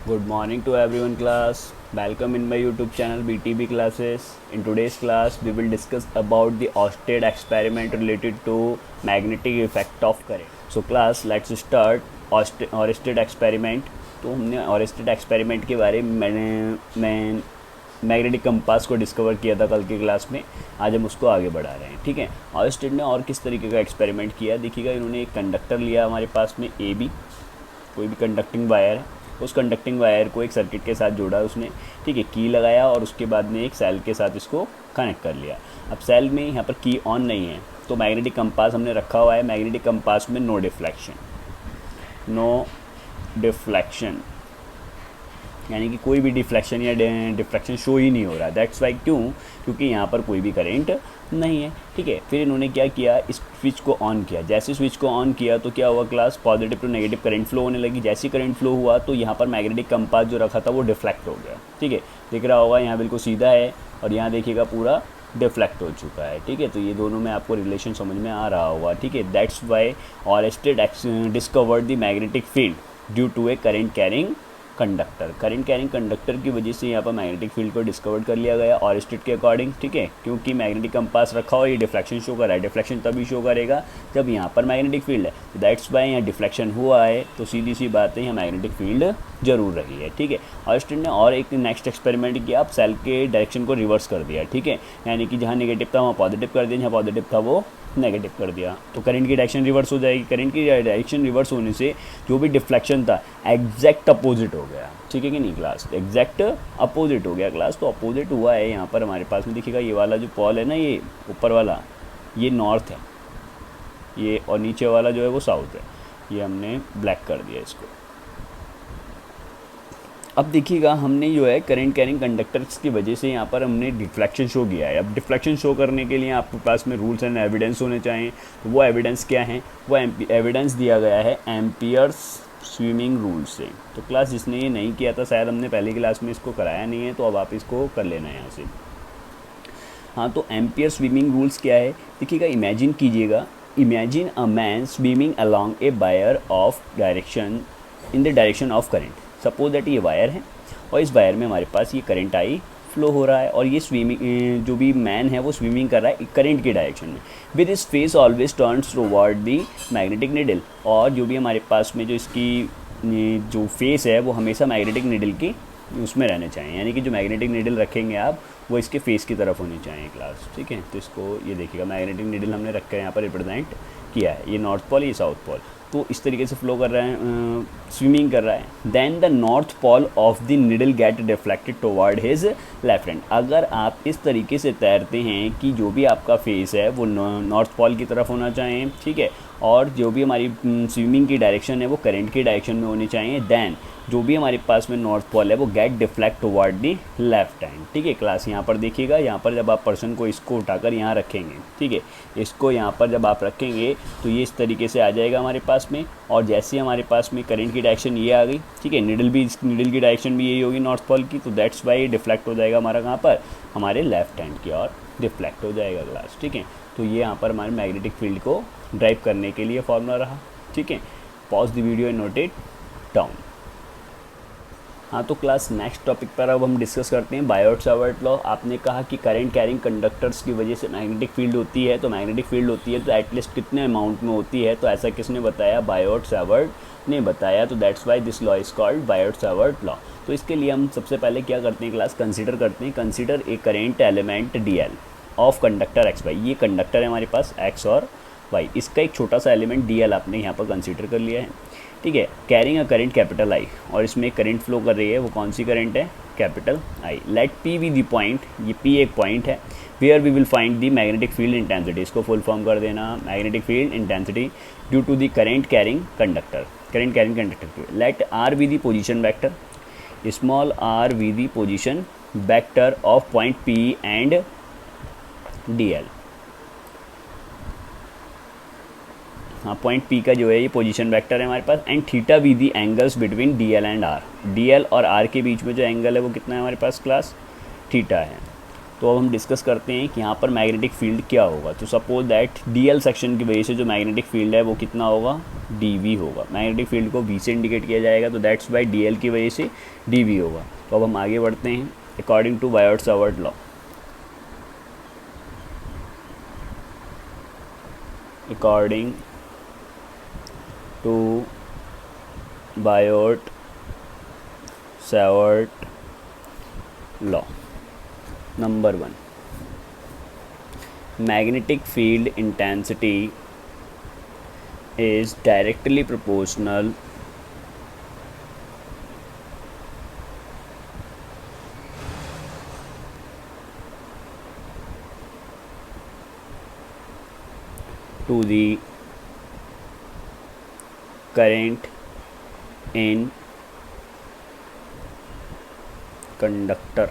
Good morning to everyone class. Welcome in my YouTube channel BTB classes. In today's class we will discuss about the Oersted experiment related to magnetic effect of current. So class let's start Oersted experiment. तो हमने Oersted experiment के बारे में मैं magnetic compass को discover किया था कल की क्लास में. आज हम उसको आगे बढ़ा रहे हैं. ठीक है, ऑयस्टेड ने और किस तरीके का एक्सपेरिमेंट किया देखिएगा. इन्होंने एक कंडक्टर लिया हमारे पास में ए बी, कोई भी कंडक्टिंग वायर है. उस कंडक्टिंग वायर को एक सर्किट के साथ जोड़ा उसने. ठीक है, की लगाया और उसके बाद में एक सेल के साथ इसको कनेक्ट कर लिया. अब सेल में यहाँ पर की ऑन नहीं है तो मैग्नेटिक कंपास हमने रखा हुआ है. मैग्नेटिक कंपास में नो डिफ्लेक्शन यानी कि कोई भी डिफ्लेक्शन या डिफ्लेक्शन शो ही नहीं हो रहा. दैट्स वाई क्योंकि यहाँ पर कोई भी करेंट नहीं है. ठीक है, फिर इन्होंने क्या किया, इस स्विच को ऑन किया. जैसे स्विच को ऑन किया तो क्या हुआ class, positive to negative current flow होने लगी. जैसे करंट फ्लो हुआ तो यहाँ पर मैग्नेटिक कंपास जो रखा था वो डिफ्लेक्ट हो गया. ठीक है, दिख रहा होगा यहाँ बिल्कुल सीधा है और यहाँ देखिएगा पूरा डिफ्लेक्ट हो चुका है. ठीक है, तो ये दोनों में आपको रिलेशन समझ में आ रहा होगा. ठीक है, that's why Oersted discovered the magnetic field due to a current carrying conductor. Current carrying conductor की वजह से यहाँ पर मैग्नेटिक फील्ड को डिस्कवर कर लिया गया ऑयस्टेड के अकॉर्डिंग. ठीक है, क्योंकि मैग्नेटिक कंपास रखा हो ये डिफ्लेक्शन शो कर रहा है. डिफ्लेक्शन तभी शो करेगा जब यहाँ पर मैग्नेटिक फील्ड है. दैट्स वाई यहाँ डिफ्लेक्शन हुआ है तो सीधी सी बात है यहाँ मैग्नेटिक फील्ड जरूर रही है. ठीक है, ऑयस्टेड ने और एक नेक्स्ट एक्सपेरिमेंट किया. अब सेल के डायरेक्शन को रिवर्स कर दिया. ठीक है, यानी कि जहाँ नेगेटिव था वहाँ पॉजिटिव कर दिया, जहाँ पॉजिटिव था वो नेगेटिव कर दिया. तो करंट की डायरेक्शन रिवर्स हो जाएगी. करंट की डायरेक्शन रिवर्स होने से जो भी डिफ्लेक्शन था एग्जैक्ट अपोजिट हो गया. ठीक है कि नहीं क्लास, एग्जैक्ट अपोजिट हो गया क्लास. तो अपोजिट हुआ है यहाँ पर हमारे पास में दिखेगा. ये वाला जो पॉल है ना, ये ऊपर वाला ये नॉर्थ है, ये और नीचे वाला जो है वो साउथ है. ये हमने ब्लैक कर दिया इसको. अब देखिएगा हमने जो है करंट कैरिंग कंडक्टर्स की वजह से यहाँ पर हमने डिफ्लेक्शन शो किया है. अब डिफ्लेक्शन शो करने के लिए आपके पास में रूल्स एंड एविडेंस होने चाहिए. तो वो एविडेंस क्या है, वो एविडेंस दिया गया है एम्पियर्स स्विमिंग रूल से. तो क्लास जिसने ये नहीं किया था, शायद हमने पहली क्लास में इसको कराया नहीं है, तो अब आप इसको कर लेना है यहाँ से. हाँ, तो एम्पियर स्विमिंग रूल्स क्या है देखिएगा. इमेजिन कीजिएगा, imagine a man swimming along a wire of direction in the direction of current. Suppose that ये वायर है और इस वायर में हमारे पास ये करंट आई फ्लो हो रहा है और ये स्विमिंग जो भी मैन है वो स्विमिंग कर रहा है करंट की डायरेक्शन में. विद इस face always turns toward the magnetic needle. और जो भी हमारे पास में जो इसकी जो फेस है वो हमेशा मैग्नेटिक निडल की उसमें रहने चाहिए. यानी कि जो मैग्नेटिक निडल रखेंगे आप वो इसके फेस की तरफ होनी चाहिए क्लास. ठीक है, तो इसको ये देखिएगा मैग्नेटिक निडल हमने रख कर यहाँ पर रिप्रेजेंट किया है. ये नॉर्थ पोल, ये साउथ पोल. तो इस तरीके से फ्लो कर रहा है, स्विमिंग कर रहा है. Then the north pole of the needle get deflected toward his left hand. अगर आप इस तरीके से तैरते हैं कि जो भी आपका फेस है वो नॉर्थ पोल की तरफ होना चाहिए. ठीक है, और जो भी हमारी स्विमिंग की डायरेक्शन है वो करंट की डायरेक्शन में होनी चाहिए. देन जो भी हमारे पास में नॉर्थ पोल है वो get deflect toward the left hand. ठीक है क्लास, यहाँ पर देखिएगा, यहाँ पर जब आप पर्सन को इसको उठाकर यहाँ रखेंगे, ठीक है, इसको यहाँ पर जब आप रखेंगे तो ये इस तरीके से आ जाएगा हमारे पास में. और जैसे हमारे पास में करंट की डायरेक्शन ये आ गई, ठीक है, निडल की डायरेक्शन भी यही होगी नॉर्थ पोल की. तो दैट्स वाई डिफ्लेक्ट हो जाएगा हमारा कहाँ पर, हमारे लेफ्ट हैंड की ओर डिफ्लेक्ट हो जाएगा क्लास. ठीक है, तो ये यहाँ पर हमारे मैग्नेटिक फील्ड को ड्राइव करने के लिए फॉर्मूला रहा. ठीक है, pause the video and note it down. हाँ, तो क्लास नेक्स्ट टॉपिक पर अब हम डिस्कस करते हैं बायोट-सावर्ट लॉ. आपने कहा कि करंट कैरिंग कंडक्टर्स की वजह से मैग्नेटिक फील्ड होती है. तो मैग्नेटिक फील्ड होती है तो एटलीस्ट कितने अमाउंट में होती है, तो ऐसा किसने बताया, बायोट-सावर्ट ने बताया. तो that's why this law is called Biot-Savart law. तो इसके लिए हम सबसे पहले क्या करते हैं क्लास, कंसीडर करते हैं. Consider a current element D L of conductor X Y. ये कंडक्टर है हमारे पास एक्स और वाई, इसका एक छोटा सा एलिमेंट डी एल आपने यहाँ पर कंसीडर कर लिया है. ठीक है, carrying a current capital I, और इसमें करंट फ्लो कर रही है, वो कौन सी करंट है, capital I. Let P be the point, ये पी एक पॉइंट है, where we will find the magnetic field intensity. इसको फुल फॉर्म कर देना, magnetic field intensity due to the current carrying conductor. Current carrying conductor. Let R be the position vector, small R be the position vector of point P and D L. हाँ, point P का जो है ये position vector है हमारे पास. And theta we the angles between D L and R. D L और R के बीच में जो एंगल है वो कितना है हमारे पास क्लास, थीटा है. तो अब हम डिस्कस करते हैं कि यहाँ पर मैग्नेटिक फील्ड क्या होगा। तो सपोज दैट डीएल सेक्शन की वजह से जो मैग्नेटिक फील्ड है वो कितना होगा, डीवी होगा। मैग्नेटिक फील्ड को वी से इंडिकेट किया जाएगा, तो दैट्स बाय डीएल की वजह से डीवी होगा। तो अब हम आगे बढ़ते हैं। According to Biot Savart law, according to Biot Savart law, number 1, magnetic field intensity is directly proportional to the current in conductor.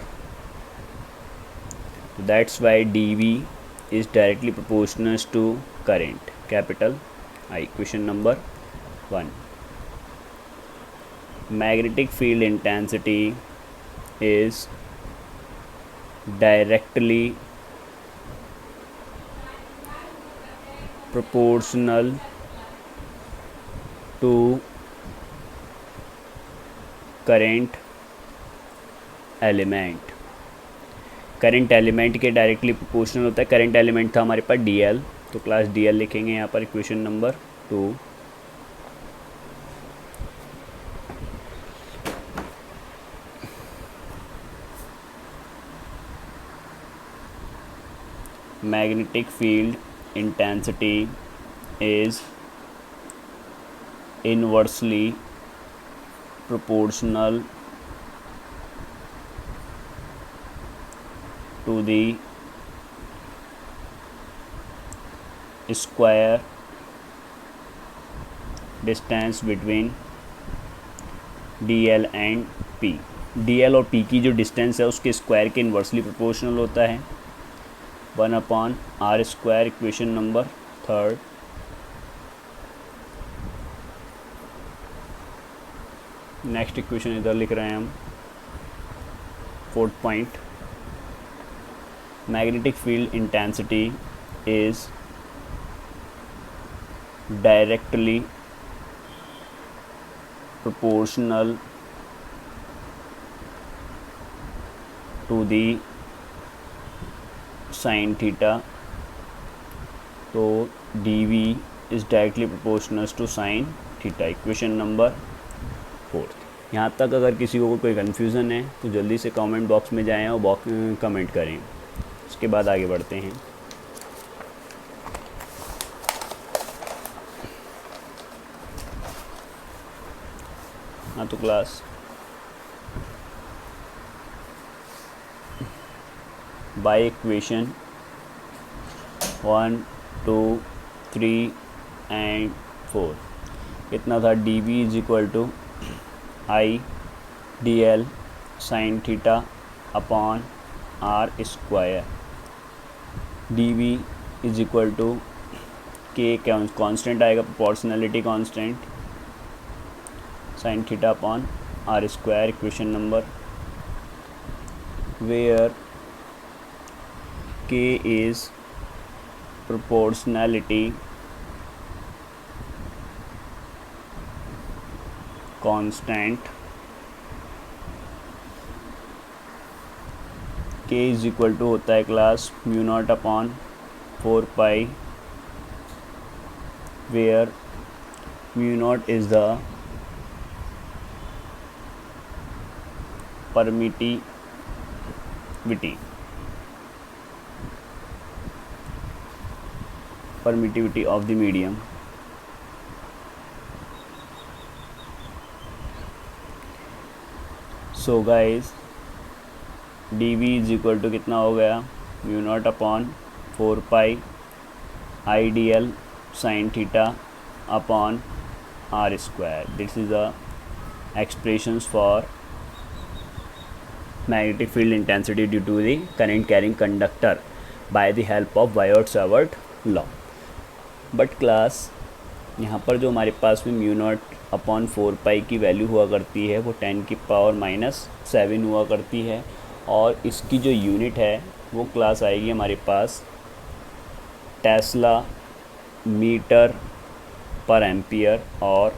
That's why dV is directly proportional to current, capital I. Question number 1, magnetic field intensity is directly proportional to current element. Current element के directly proportional होता है। Current element था हमारे पास DL, तो class DL लिखेंगे यहाँ पर। Equation number 2, magnetic field intensity is inversely proportional to the square distance between DL and P। DL और P की जो डिस्टेंस है उसके स्क्वायर के इन्वर्सली प्रोपोर्शनल होता है, 1/r²। Equation number 3, next equation इधर लिख रहे हैं हम। 4th point, magnetic field intensity is directly proportional to the sin theta। तो dV is directly proportional to sin theta। Equation number 4। यहाँ तक अगर किसी को कोई कन्फ्यूज़न है तो जल्दी से कमेंट बॉक्स में जाएं और कमेंट करें। उसके बाद आगे बढ़ते हैं। हाँ तो क्लास बाय इक्वेशन 1, 2, 3 एंड 4 कितना था, dV is equal to I dl sine theta upon r²। dV is equal to K constant आएगा, proportionality constant, sine theta upon r²। Equation number, where k is proportionality constant, k is equal to होता है class μ0 upon 4 where μ0 is the permittivity of the medium। So guys dV is equal to कितना हो गया, μ0 upon 4 IDL sine theta upon r²। This is the expressions for magnetic field intensity due to the current carrying conductor by the help of Biot-Savart law। But class यहाँ पर जो हमारे पास में μ0 upon 4 की वैल्यू हुआ करती है वो 10⁻⁷ हुआ करती है, और इसकी जो यूनिट है वो क्लास आएगी हमारे पास टेस्ला मीटर पर एम्पियर और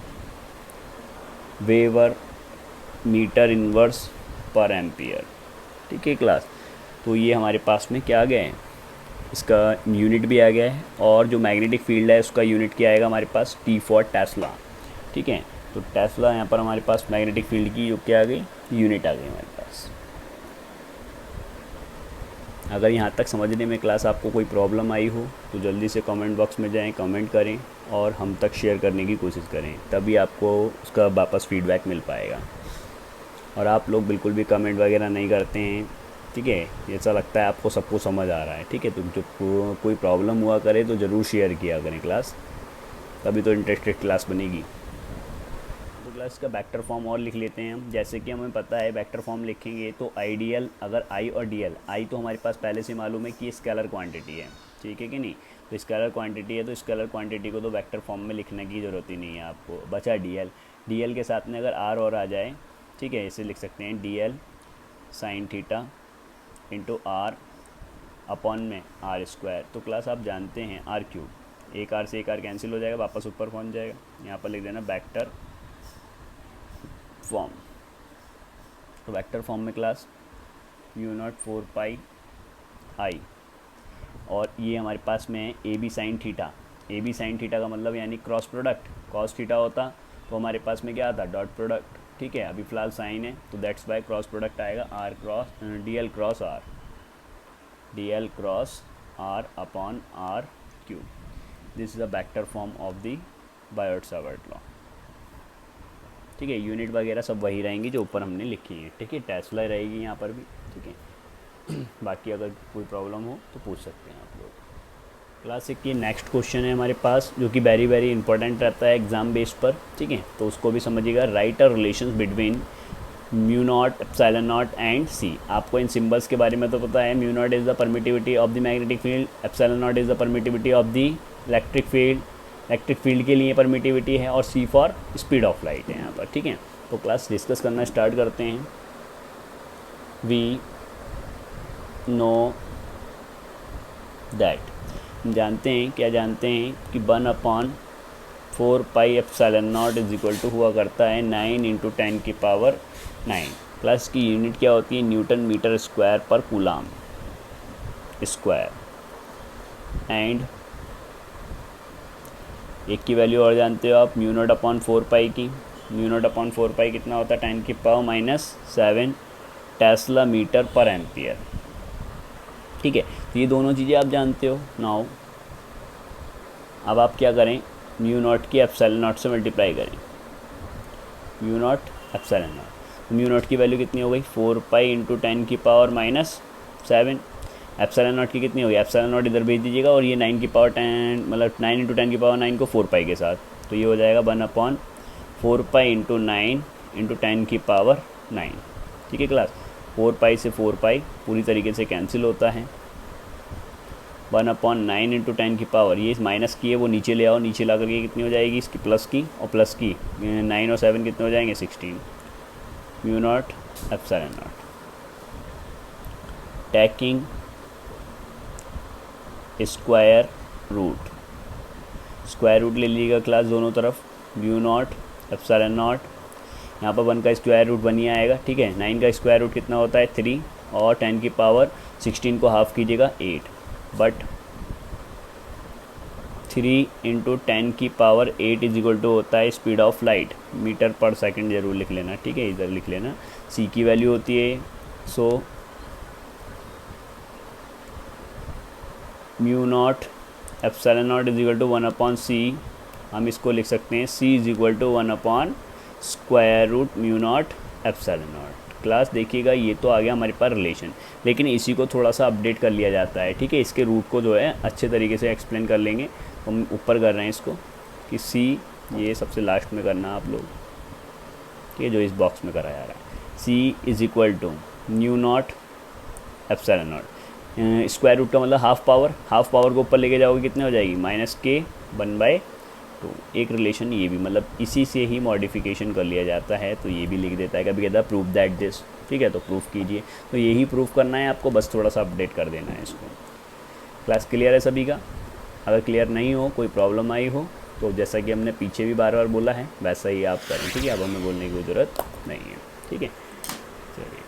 वेवर मीटर इनवर्स पर एम्पियर। ठीक है क्लास, तो ये हमारे पास में क्या आ गया है, इसका यूनिट भी आ गया है और जो मैग्नेटिक फील्ड है उसका यूनिट क्या आएगा हमारे पास, टी फॉर टेस्ला। ठीक है, तो टेस्ला यहाँ पर हमारे पास मैग्नेटिक फील्ड की जो क्या आ गई, यूनिट आ गई हमारे पास। अगर यहाँ तक समझने में क्लास आपको कोई प्रॉब्लम आई हो तो जल्दी से कमेंट बॉक्स में जाएं, कमेंट करें और हम तक शेयर करने की कोशिश करें, तभी आपको उसका वापस फीडबैक मिल पाएगा। और आप लोग बिल्कुल भी कमेंट वगैरह नहीं करते हैं, ठीक है, ऐसा लगता है आपको सबको समझ आ रहा है। ठीक है, तो जो कोई प्रॉब्लम हुआ करे तो ज़रूर शेयर किया करें क्लास, तभी तो इंटरेस्टेड क्लास बनेगी। तो क्लास का वेक्टर फॉर्म और लिख लेते हैं हम। जैसे कि हमें पता है वेक्टर फॉर्म लिखेंगे तो आइडियल, अगर आई और डी एल, आई तो हमारे पास पहले से मालूम है कि स्केलर क्वांटिटी है, ठीक है कि नहीं, तो स्केलर क्वांटिटी है तो स्केलर क्वांटिटी को तो वेक्टर फॉर्म में लिखने की ज़रूरत ही नहीं है आपको। बचा डी एल, डी एल के साथ में अगर आर और आ जाए, ठीक है, इसे लिख सकते हैं D L sine theta into R upon में आर स्क्वायर। तो क्लास आप जानते हैं आर क्यूब, एक आर से एक आर कैंसिल हो जाएगा, वापस ऊपर पहुंच जाएगा। यहाँ पर लिख देना वेक्टर फॉर्म। तो वेक्टर फॉर्म में class mu naught 4 pi I, और ये हमारे पास में A B sine theta. A B sine theta का मतलब यानी क्रॉस प्रोडक्ट, कॉस थीटा होता तो हमारे पास में क्या आता, डॉट प्रोडक्ट। ठीक है, अभी फ़िलहाल साइन है तो दैट्स वाई क्रॉस प्रोडक्ट आएगा R cross D L cross R, D L cross R upon R cube. This is a vector form of the Biot Savart law. ठीक है, यूनिट वगैरह सब वही रहेंगी जो ऊपर हमने लिखी है। ठीक है, टेस्ला रहेगी यहाँ पर भी। ठीक है बाकी अगर कोई प्रॉब्लम हो तो पूछ सकते हैं आप लोग। क्लास 1 की नेक्स्ट क्वेश्चन है हमारे पास जो कि वेरी वेरी इंपॉर्टेंट रहता है एग्जाम बेस पर। ठीक है, तो उसको भी समझिएगा। Write a relations between mu naught epsilon naught and C. आपको इन सिंबल्स के बारे में तो पता है, mu naught is the permittivity of the magnetic field, epsilon naught is the permittivity of the electric field, electric field के लिए परमिटिविटी है, और C for speed of light है यहाँ पर। ठीक है, तो क्लास डिस्कस करना स्टार्ट करते हैं। वी नो दैट, जानते हैं, क्या जानते हैं कि 1/4 pi epsilon naught is equal to हुआ करता है 9 इंटू 10 की पावर 9। प्लस की यूनिट क्या होती है, न्यूटन मीटर स्क्वायर पर कूलाम स्क्वायर। एंड एक की वैल्यू और जानते हो आप, म्यू नॉट अपॉन 4 पाई की। म्यू नॉट अपॉन 4 पाई कितना होता है, 10 की पावर -7 टेस्ला मीटर पर एम्पियर। ठीक है, तो ये दोनों चीज़ें आप जानते हो। नाउ अब आप क्या करें, म्यू नॉट की एप्सिलॉन नॉट से मल्टीप्लाई करें, mu naught epsilon not. Mu naught की वैल्यू कितनी हो गई, 4 पाई इंटू 10 की पावर -7। एप्सिलॉन नॉट की कितनी होगी, एप्सिलॉन नॉट इधर भेज दीजिएगा, और ये 9 की पावर 10 मतलब 9 इंटू 10 की पावर 9 को 4 पाई के साथ, तो ये हो जाएगा 1/4 पाई इंटू 9 इंटू 10 की पावर 9। ठीक है क्लास, 4 पाई से 4 पाई पूरी तरीके से कैंसिल होता है। 1/9 इंटू 10 की पावर, ये माइनस की है वो नीचे ले आओ, नीचे ला करके कितनी हो जाएगी इसकी, प्लस की, और प्लस की 9 और 7 कितने हो जाएंगे, 16। Mu naught epsilon naught taking square root, square root ले लीजिएगा क्लास दोनों तरफ। म्यू नॉट एप्सिलॉन नॉट, यहाँ पर 1 का स्क्वायर रूट 1 ही आएगा। ठीक है, 9 का स्क्वायर रूट कितना होता है, 3, और 10 की पावर 16 को हाफ कीजिएगा 8, बट 3 इंटू 10 की पावर 8 इज इक्वल टू होता है स्पीड ऑफ लाइट, मीटर पर सेकंड जरूर लिख लेना। ठीक है, इधर लिख लेना। सी की वैल्यू होती है, so mu naught epsilon naught is equal to 1/c। हम इसको लिख सकते हैं c इज इक्वल टू 1/√म्यू नॉट एप्सिलॉन नॉट। क्लास देखिएगा, ये तो आ गया हमारे पास रिलेशन, लेकिन इसी को थोड़ा सा अपडेट कर लिया जाता है। ठीक है, इसके रूट को जो है अच्छे तरीके से एक्सप्लेन कर लेंगे। हम ऊपर कर रहे हैं इसको कि c, ये सबसे लास्ट में करना आप लोग, ठीक है, जो इस बॉक्स में करा जा रहा है। c is equal to mu naught epsilon naught, square root का मतलब हाफ पावर, हाफ पावर को ऊपर लेके जाओगे कितने हो जाएगी, -k 1/2। तो एक रिलेशन ये भी, मतलब इसी से ही मॉडिफिकेशन कर लिया जाता है, तो ये भी लिख देता है। कभी कहता है प्रूफ दैट दिस, ठीक है, तो प्रूफ कीजिए, तो यही प्रूफ करना है आपको, बस थोड़ा सा अपडेट कर देना है इसको। क्लास क्लियर है सभी का? अगर क्लियर नहीं हो, कोई प्रॉब्लम आई हो, तो जैसा कि हमने पीछे भी बार बार बोला है वैसा ही आप करें, ठीक है। अब हमें बोलने की ज़रूरत नहीं है, ठीक है। चलिए।